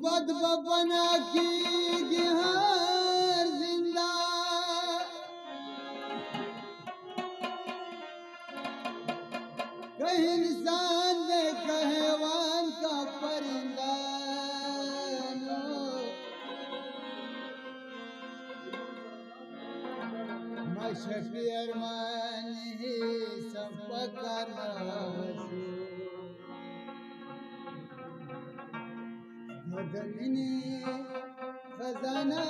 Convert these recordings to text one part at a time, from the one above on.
बद बना की हर जिंदा कहीं इंसान ने कहवान का परिंदा मशफ़ी अरमान ही सब करना मदनी खजाना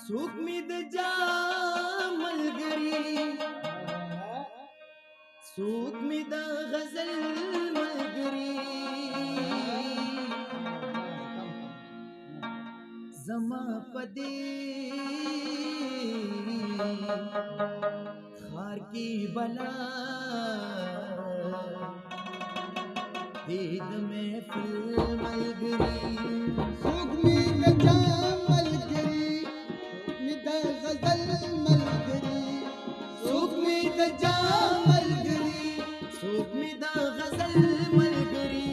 सुखमिद जामलगरी सुखमिद गजल मलगरी जमा पदे खार की बला ईद में फिल मलगरी सुखमिद जामलगरी गजल मलगरी सुखमिद जामलगरी सुखमिद गजल मलगरी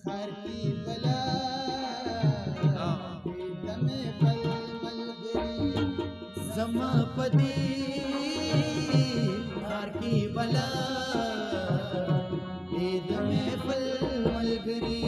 खर की बला दमे फल मलगरी जमा पदी खार की बला ईद में फल मलगरी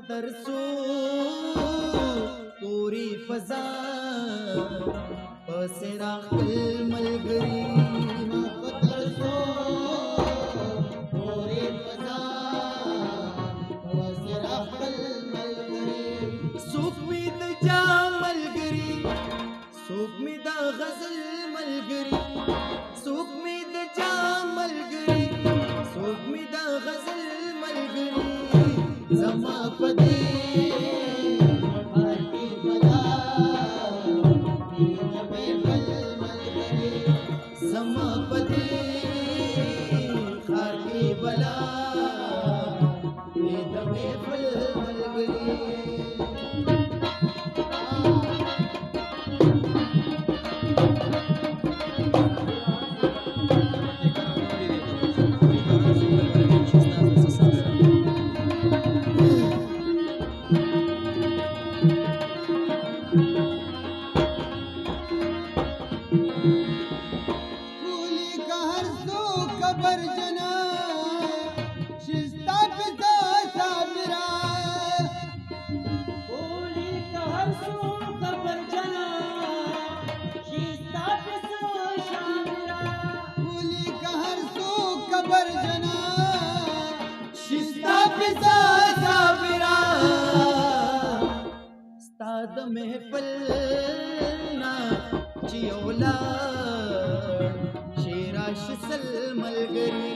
तरसो पूरी फजा पसेरा मलगरी तरसो पूरी फजा पसेरा मलगरी सुखमिद जा मलगरी सुखमिद गजल मलगरी सुखमिद जा मलगरी सुखमिद गजल मलगरी जमा पदे हर की बला محفل نا چې اولاد شیرا شسل ملګری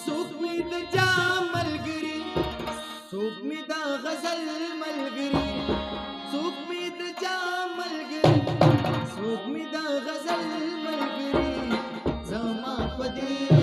سوق می د جا ملګری سوق می د غزل ملګری سوق می د جا ملګری سوق می د غزل ملګری زما پدې